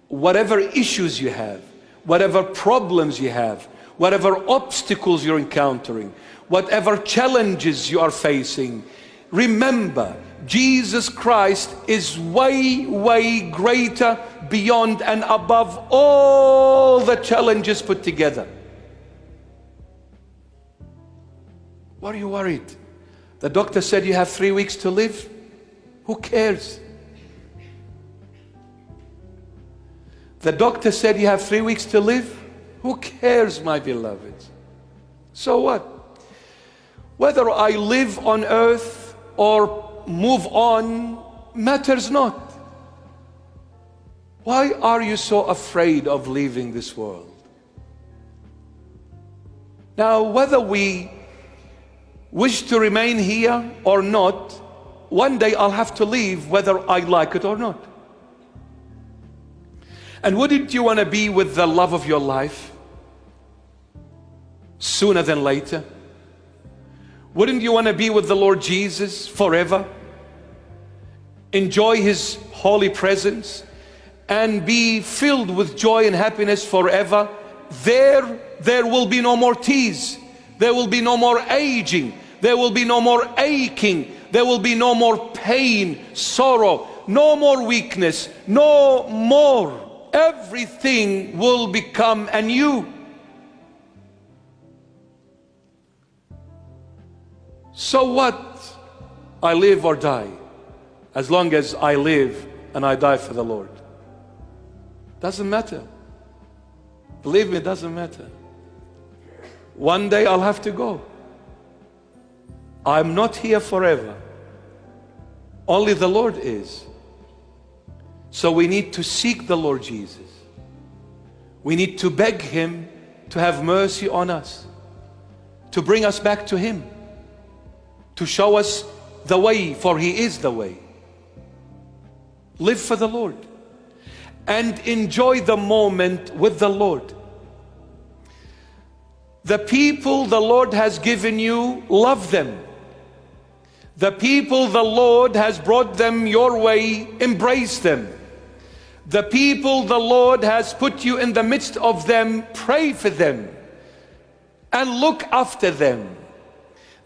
whatever issues you have, whatever problems you have, whatever obstacles you're encountering, whatever challenges you are facing, remember, Jesus Christ is way, way greater, beyond and above all the challenges put together. Why are you worried? The doctor said you have 3 weeks to live. Who cares? The doctor said you have 3 weeks to live. Who cares, my beloveds? So what? Whether I live on earth or move on matters not. Why are you so afraid of leaving this world? Now, whether we wish to remain here or not, one day I'll have to leave whether I like it or not. And wouldn't you want to be with the love of your life sooner than later? Wouldn't you want to be with the Lord Jesus forever? Enjoy His holy presence and be filled with joy and happiness forever. There will be no more tears. There will be no more aging. There will be no more aching. There will be no more pain, sorrow, no more weakness, no more. Everything will become anew. So what? I live or die. As long as I live and I die for the Lord. Doesn't matter. Believe me, it doesn't matter. One day I'll have to go. I'm not here forever. Only the Lord is. So we need to seek the Lord Jesus. We need to beg Him to have mercy on us, to bring us back to Him, to show us the way, for He is the way. Live for the Lord and enjoy the moment with the Lord. The people the Lord has given you, love them. The people the Lord has brought them your way, embrace them. The people the Lord has put you in the midst of them, pray for them and look after them.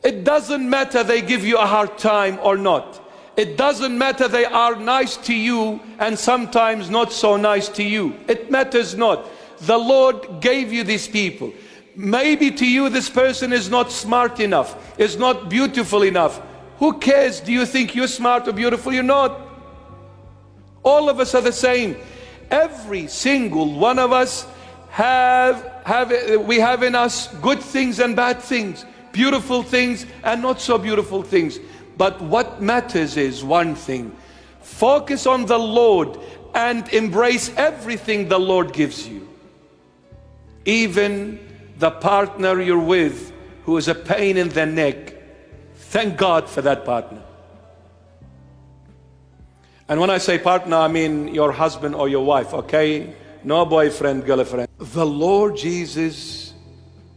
It doesn't matter they give you a hard time or not. It doesn't matter they are nice to you and sometimes not so nice to you. It matters not. The Lord gave you these people. Maybe to you this person is not smart enough, is not beautiful enough. Who cares? Do you think you're smart or beautiful? You're not. All of us are the same. Every single one of us we have in us good things and bad things, beautiful things and not so beautiful things. But what matters is one thing: focus on the Lord and embrace everything the Lord gives you. Even the partner you're with who is a pain in the neck, thank God for that partner. And when I say partner, I mean your husband or your wife, okay? No boyfriend, girlfriend. The Lord Jesus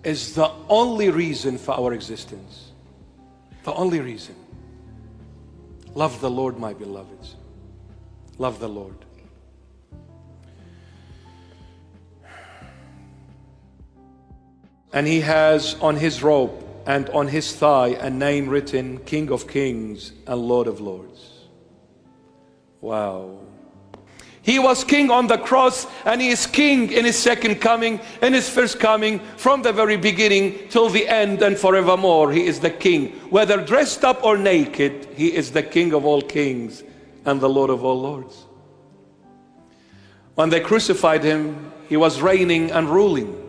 is the only reason for our existence. The only reason. Love the Lord, my beloveds. Love the Lord. And He has on His robe and on His thigh a name written, King of Kings and Lord of Lords. Wow. He was king on the cross, and He is king in His second coming, in His first coming, from the very beginning till the end and forevermore. He is the king. Whether dressed up or naked, He is the King of all kings and the Lord of all lords. When they crucified Him, He was reigning and ruling.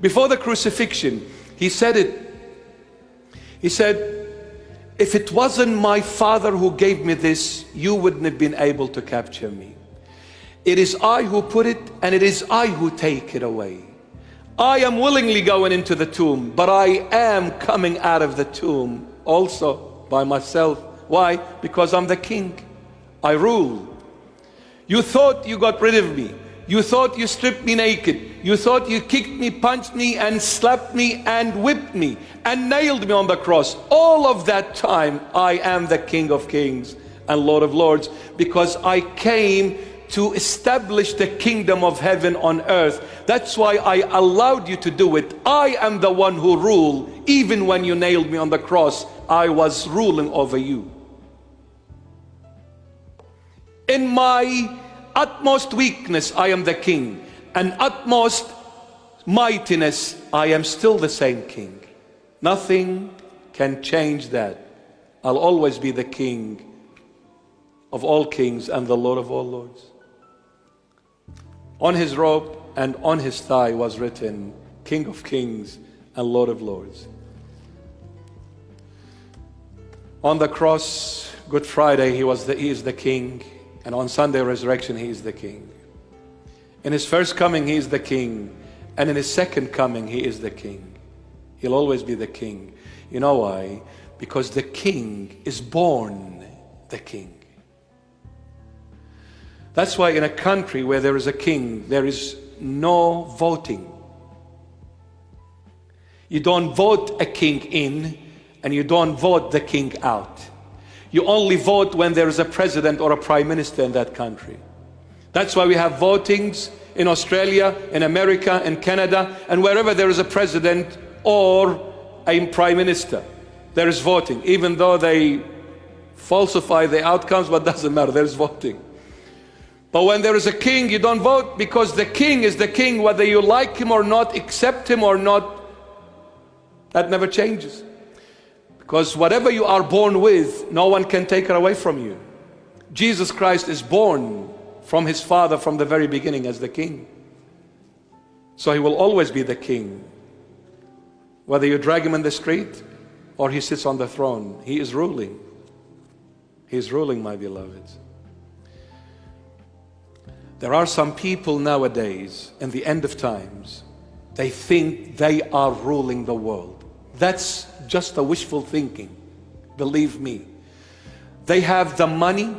Before the crucifixion, He said it. He said, if it wasn't my Father who gave me this, you wouldn't have been able to capture me. It is I who put it, and it is I who take it away. I am willingly going into the tomb, but I am coming out of the tomb also by myself. Why? Because I'm the king. I rule. You thought you got rid of me. You thought you stripped me naked. You thought you kicked me, punched me, and slapped me, and whipped me, and nailed me on the cross. All of that time, I am the King of Kings and Lord of Lords, because I came to establish the kingdom of heaven on earth. That's why I allowed you to do it. I am the one who rule. Even when you nailed me on the cross, I was ruling over you. In my utmost weakness, I am the king, and utmost mightiness, I am still the same king. Nothing can change that. I'll always be the king of all kings and the Lord of all lords. On his robe and on his thigh was written, King of kings and Lord of lords. On the cross, Good Friday, he is the king. And on Sunday resurrection, he is the king. In his first coming, he is the king. And in his second coming, he is the king. He'll always be the king. You know why? Because the king is born the king. That's why in a country where there is a king, there is no voting. You don't vote a king in, and you don't vote the king out. You only vote when there is a president or a prime minister in that country. That's why we have votings in Australia, in America, in Canada, and wherever there is a president or a prime minister, there is voting. Even though they falsify the outcomes, but doesn't matter, there is voting. But when there is a king, you don't vote, because the king is the king, whether you like him or not, accept him or not, that never changes. Because whatever you are born with, no one can take it away from you. Jesus Christ is born from his Father from the very beginning as the king. So he will always be the king. Whether you drag him in the street or he sits on the throne, he is ruling. He is ruling, my beloveds. There are some people nowadays in the end of times, they think they are ruling the world. That's just a wishful thinking, believe me. They have the money,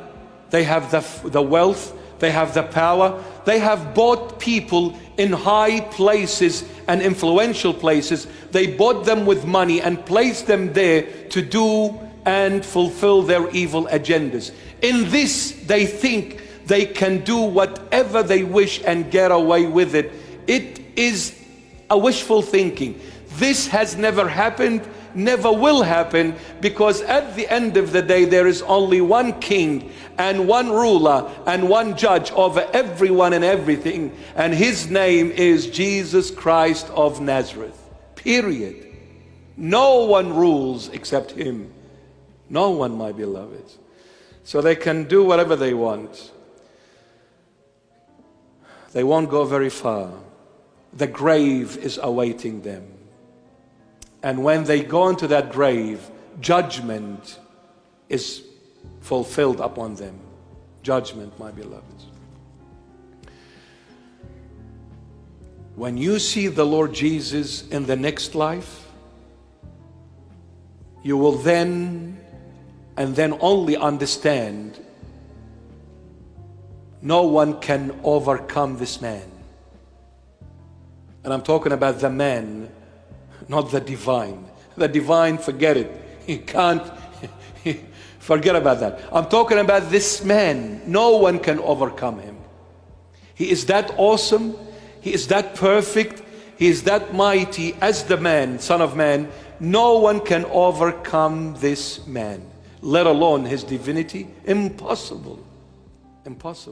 they have the wealth, they have the power. They have bought people in high places and influential places. They bought them with money and placed them there to do and fulfill their evil agendas. In this, they think they can do whatever they wish and get away with it. It is a wishful thinking. This has never happened, never will happen, because at the end of the day, there is only one king and one ruler and one judge over everyone and everything, and his name is Jesus Christ of Nazareth. Period. No one rules except him. No one, my beloveds. So they can do whatever they want. They won't go very far. The grave is awaiting them. And when they go into that grave, judgment is fulfilled upon them. Judgment, my beloveds. When you see the Lord Jesus in the next life, you will then and then only understand no one can overcome this man. And I'm talking about the man, not the divine. The divine, forget it. He can't, forget about that. I'm talking about this man. No one can overcome him. He is that awesome. He is that perfect. He is that mighty as the man, Son of Man. No one can overcome this man, let alone his divinity. Impossible. Impossible.